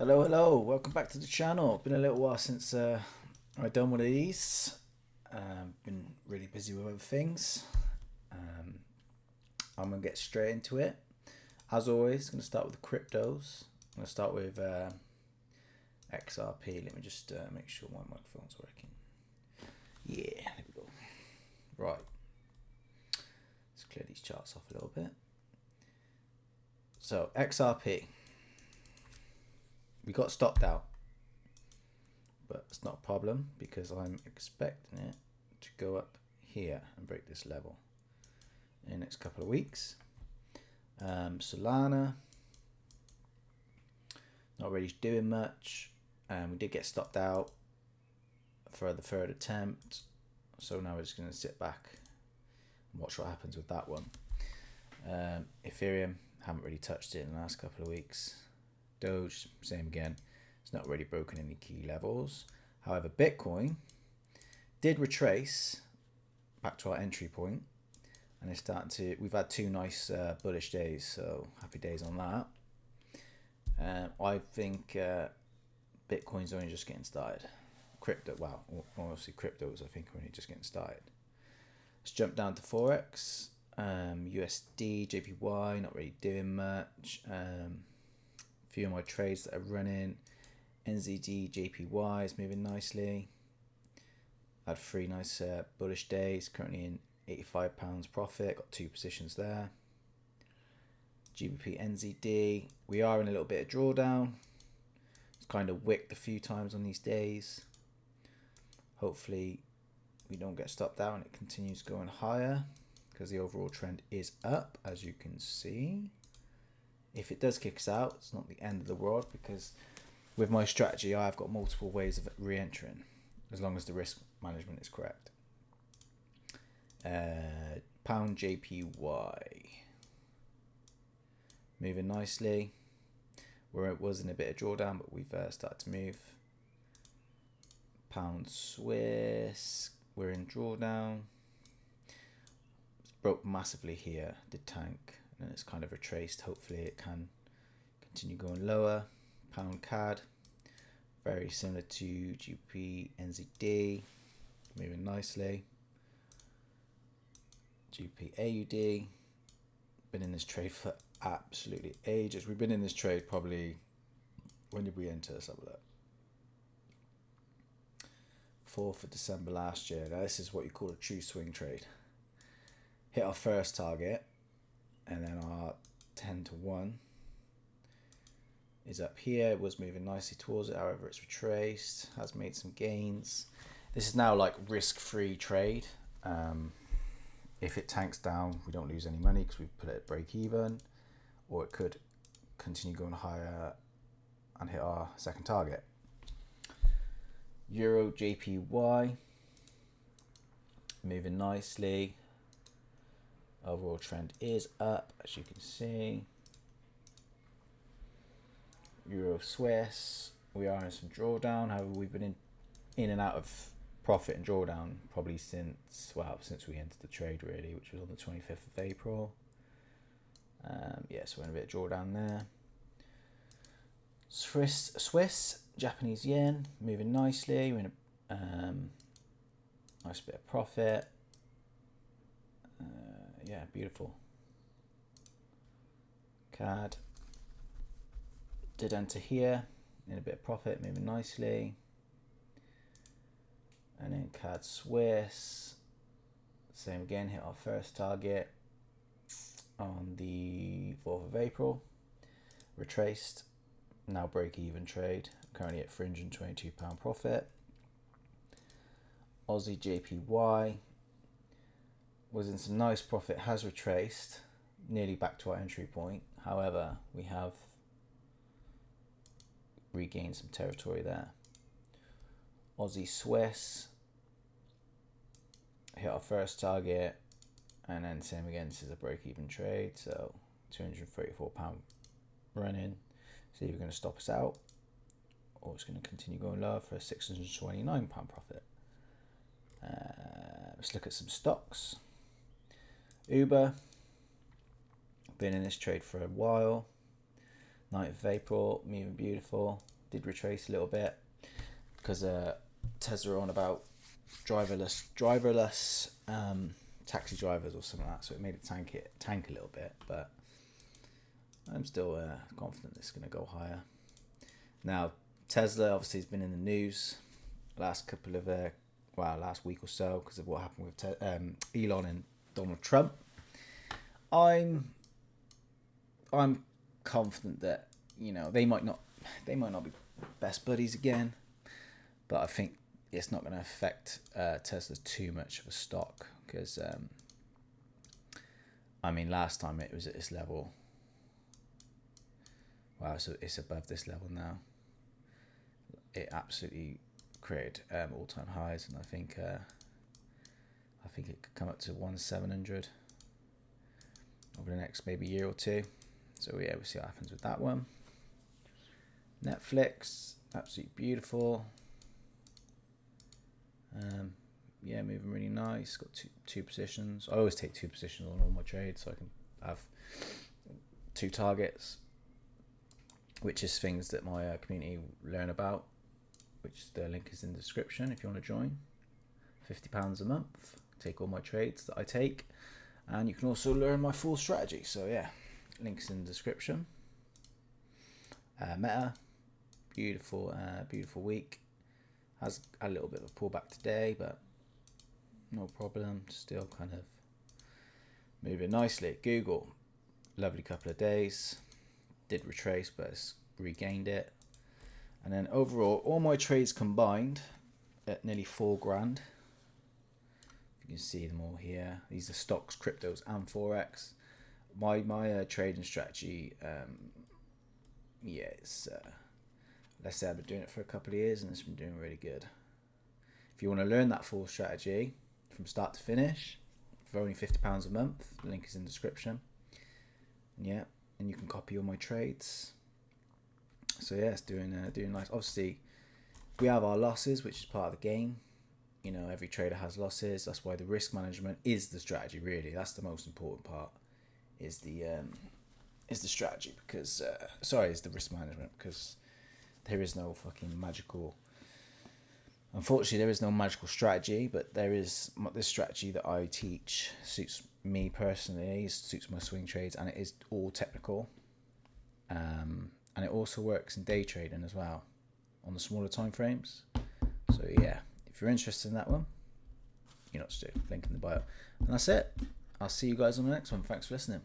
Hello, welcome back to the channel. Been a little while since I've done one of these. Been really busy with other things. I'm gonna get straight into it. As always, I'm gonna start with the cryptos. I'm gonna start with XRP. Let me just make sure my microphone's working. Yeah, there we go. Right, let's clear these charts off a little bit. So XRP. We got stopped out, but it's not a problem because I'm expecting it to go up here and break this level in the next couple of weeks. Solana, not really doing much. We did get stopped out for the third attempt, so now we're just going to sit back and watch what happens with that one. Ethereum, haven't really touched it in the last couple of weeks. Doge, same again. It's not really broken any key levels. However, Bitcoin did retrace back to our entry point, and it's starting to. We've had two nice bullish days, so happy days on that. I think Bitcoin's only just getting started. Crypto, well, honestly, cryptos I think are only just getting started. Let's jump down to Forex. USD, JPY, not really doing much. Few of my trades that are running. NZD, JPY is moving nicely. Had three nice bullish days. Currently in £85 profit. Got two positions there. GBP, NZD. We are in a little bit of drawdown. It's kind of wicked a few times on these days. Hopefully we don't get stopped out and it continues going higher, because the overall trend is up, as you can see. If it does kick us out, it's not the end of the world, because with my strategy, I've got multiple ways of re-entering, as long as the risk management is correct. Pound JPY. Moving nicely. Where it was in a bit of drawdown, but we've started to move. Pound Swiss. We're in drawdown. It's broke massively here, did tank. And it's kind of retraced. Hopefully it can continue going lower. Pound CAD, very similar to GBP NZD, moving nicely. GBP AUD, been in this trade for absolutely ages. We've been in this trade probably, when did we enter? Let's have a look. 4th of December last year. Now this is what you call a true swing trade. Hit our first target, and then our 10 to 1 is up here. It was moving nicely towards it, however it's retraced, has made some gains. This is now like risk-free trade. If it tanks down, we don't lose any money because we've put it at break even, or it could continue going higher and hit our second target. Euro JPY, moving nicely. Overall trend is up, as you can see. Euro Swiss, we are in some drawdown. However, we've been in and out of profit and drawdown probably since we entered the trade, really, which was on the 25th of April. So we're in a bit of drawdown there. Swiss, Japanese yen, moving nicely. We're in a nice bit of profit. Yeah, beautiful. CAD did enter here in a bit of profit, moving nicely. And then CAD Swiss, same again, hit our first target on the 4th of April. Retraced, now break even trade, currently at £322 profit. Aussie JPY was in some nice profit, has retraced nearly back to our entry point. However, we have regained some territory there. Aussie Swiss hit our first target, and then same again, this is a break-even trade, so £234 running. So you're going to stop us out, or it's going to continue going lower for a £629 profit. Let's look at some stocks. Uber, been in this trade for a while. 9th of April, moving beautiful. Did retrace a little bit because Tesla are on about driverless taxi drivers or something like that, so it made it tank a little bit, but I'm still confident it's going to go higher. Now, Tesla obviously has been in the news last week or so because of what happened with Elon and Donald Trump. I'm confident that they might not be best buddies again, but I think it's not going to affect Tesla too much of a stock because last time it was at this level. Wow, so it's above this level now. It absolutely created all-time highs, and I think it could come up to 1,700 over the next maybe year or two. So yeah, we'll see what happens with that one. Netflix, absolutely beautiful. Moving really nice. Got two positions. I always take two positions on all my trades, so I can have two targets, which is things that my community learn about, which the link is in the description if you want to join. £50 a month, take all my trades that I take, and you can also learn my full strategy. So yeah, links in the description. Meta, beautiful week. Has a little bit of a pullback today, but no problem. Still kind of moving nicely. Google, lovely couple of days. Did retrace, but it's regained it. And then overall, all my trades combined at nearly $4,000. You can see them all here. These are stocks, cryptos, and forex. My trading strategy, it's let's say I've been doing it for a couple of years and it's been doing really good. If you want to learn that full strategy from start to finish for only £50 a month, the link is in the description. And and you can copy all my trades. So yeah, it's doing nice. Obviously, we have our losses, which is part of the game. Every trader has losses. That's why the risk management is the strategy. Really, that's the most important part. Is the strategy because is the risk management, because there is no fucking magical. Unfortunately, there is no magical strategy, but there is this strategy that I teach suits me personally, suits my swing trades, and it is all technical. And it also works in day trading as well on the smaller time frames. So yeah, if you're interested in that one, you know what to do. Link in the bio. And that's it. I'll see you guys on the next one. Thanks for listening.